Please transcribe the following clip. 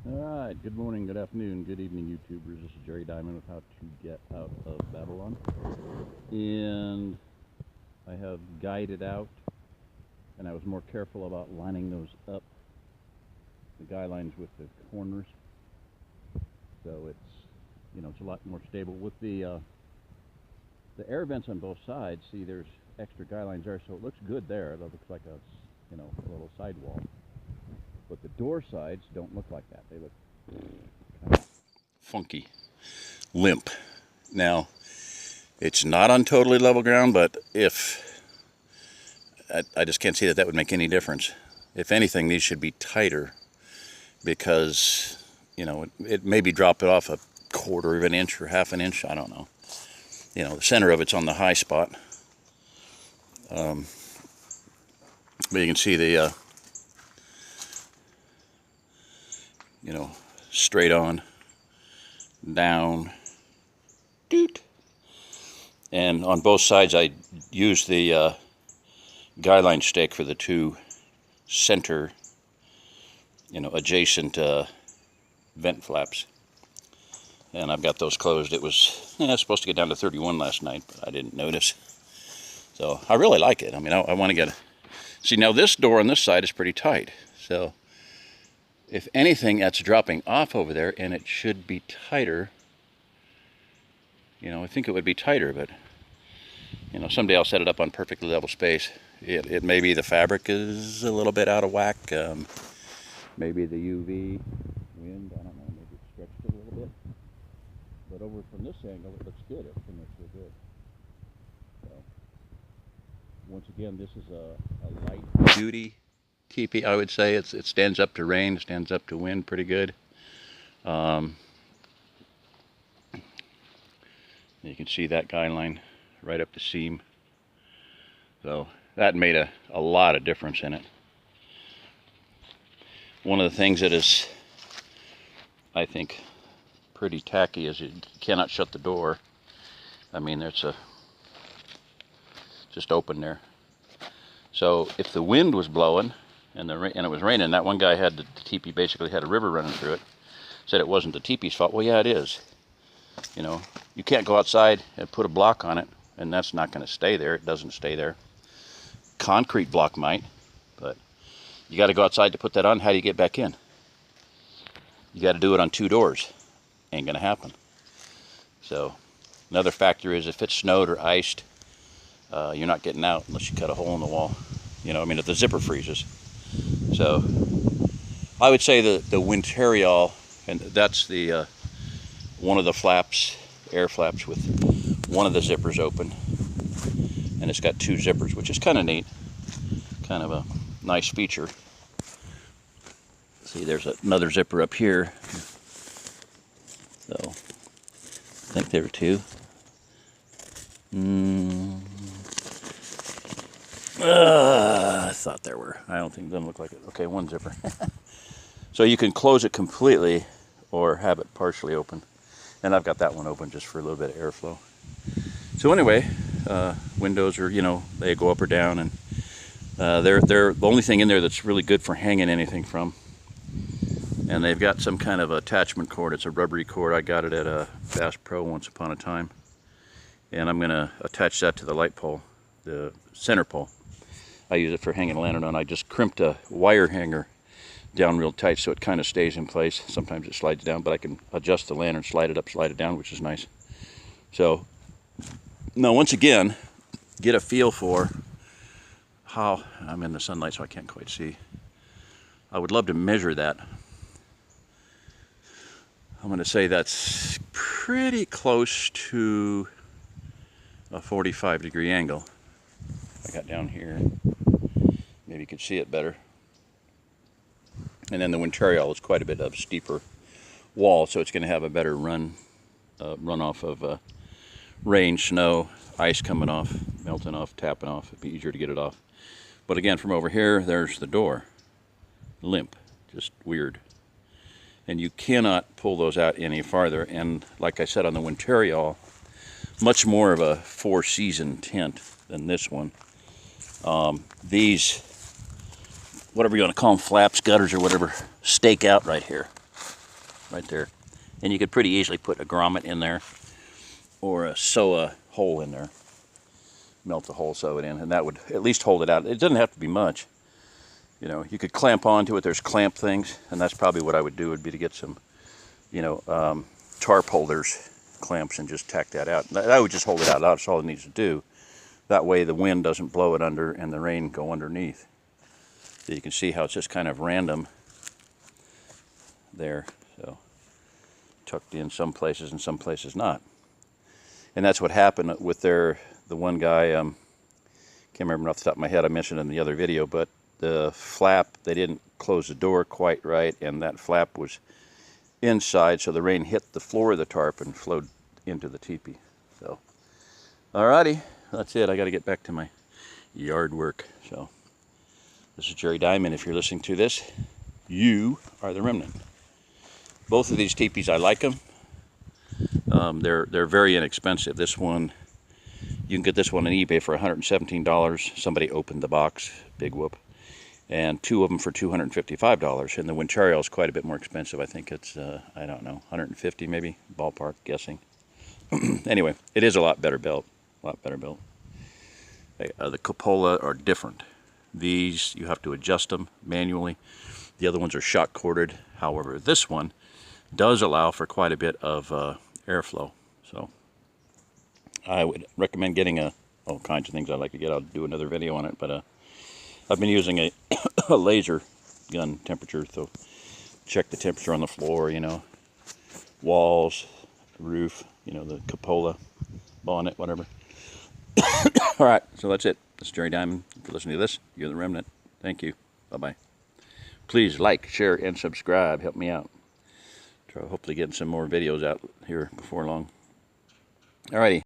Alright, good morning, good afternoon, good evening, YouTubers. This is Jerry Diamond with How to Get Out of Babylon. And I have guided out, and I was more careful about lining those up, the guy lines with the corners. So it's a lot more stable. With the air vents on both sides, see there's extra guy lines there, so it looks good there. It looks like a little sidewall. But the door sides don't look like that. They look kind of funky, limp. Now, it's not on totally level ground, but I just can't see that would make any difference. If anything, these should be tighter because, it maybe drop it off a quarter of an inch or half an inch. I don't know. The center of it's on the high spot. But you can see the straight on, down, doot. And on both sides I used the guy line stick for the two center, adjacent vent flaps. And I've got those closed. It was supposed to get down to 31 last night, but I didn't notice. So I really like it. I mean, I want to get see, now this door on this side is pretty tight. So if anything, that's dropping off over there, and it should be tighter. I think it would be tighter, but someday I'll set it up on perfectly level space. It may be the fabric is a little bit out of whack. Maybe the UV wind, I don't know, maybe it stretched it a little bit. But over from this angle, it looks good. Everything looks real good. So, once again, this is a light duty Tipi, I would say. It stands up to rain, stands up to wind pretty good. You can see that guy line right up the seam. So that made a lot of difference in it. One of the things that is, I think, pretty tacky is you cannot shut the door. I mean, there's just open there. So if the wind was blowing and it was raining, that one guy had the teepee basically had a river running through it. Said it wasn't the teepee's fault. Well, yeah, it is. You can't go outside and put a block on it, and that's not going to stay there. It doesn't stay there. Concrete block might, but you got to go outside to put that on. How do you get back in? You got to do it on two doors. Ain't going to happen. So another factor is if it snowed or iced, you're not getting out unless you cut a hole in the wall. If the zipper freezes. So I would say the Winterial, and that's the one of the flaps, air flaps with one of the zippers open, and it's got two zippers, which is kind of neat, kind of a nice feature. See, there's another zipper up here, so I think there are two. I thought there were. I don't think it doesn't look like it. Okay, one zipper. So you can close it completely or have it partially open. And I've got that one open just for a little bit of airflow. So anyway, windows are, they go up or down, and they're the only thing in there that's really good for hanging anything from. And they've got some kind of attachment cord. It's a rubbery cord. I got it at a Bass Pro once upon a time. And I'm going to attach that to the light pole, the center pole. I use it for hanging a lantern on. I just crimped a wire hanger down real tight so it kind of stays in place. Sometimes it slides down, but I can adjust the lantern, slide it up, slide it down, which is nice. So now, once again, get a feel for how, I'm in the sunlight so I can't quite see. I would love to measure that. I'm going to say that's pretty close to a 45-degree angle. I got down here, maybe you could see it better. And then the Winterial is quite a bit of steeper wall, so it's going to have a better runoff of rain, snow, ice coming off, melting off, tapping off. It'd be easier to get it off. But again, from over here, there's the door. Limp, just weird. And you cannot pull those out any farther. And like I said on the Winterial, much more of a four-season tent than this one. These, whatever you want to call them, flaps, gutters, or whatever, stake out right here. right there. And you could pretty easily put a grommet in there or sew a hole in there. Melt the hole, sew it in, and that would at least hold it out. It doesn't have to be much. You know, you could clamp onto it. There's clamp things, and that's probably what I would do, would be to get some, you know, tarp holders, clamps, and just tack that out. I would just hold it out. That's all it needs to do. That way the wind doesn't blow it under and the rain go underneath. So you can see how it's just kind of random there. So tucked in some places and some places not. And that's what happened with the one guy, can't remember off the top of my head, I mentioned in the other video, but the flap, they didn't close the door quite right, and that flap was inside, so the rain hit the floor of the tarp and flowed into the teepee. So, alrighty, that's it. I got to get back to my yard work. So, this is Jerry Diamond. If you're listening to this, you are the remnant. Both of these teepees, I like them. They're very inexpensive. This one, you can get this one on eBay for $117. Somebody opened the box, big whoop. And two of them for $255. And the Winterial is quite a bit more expensive. I think it's, I don't know, $150 maybe, ballpark guessing. Anyway, it is a lot better built, The cupola are different. These, you have to adjust them manually. The other ones are shock corded. However, this one does allow for quite a bit of airflow. So I would recommend getting all kinds of things I like to get. I'll do another video on it, but I've been using a laser gun temperature, so check the temperature on the floor, you know, walls, roof, you know, the cupola, bonnet, whatever. All right, so that's it. This is Jerry Diamond. If you're listening to this, you're the remnant. Thank you. Bye-bye. Please like, share, and subscribe. Help me out. Hopefully getting some more videos out here before long. Alrighty.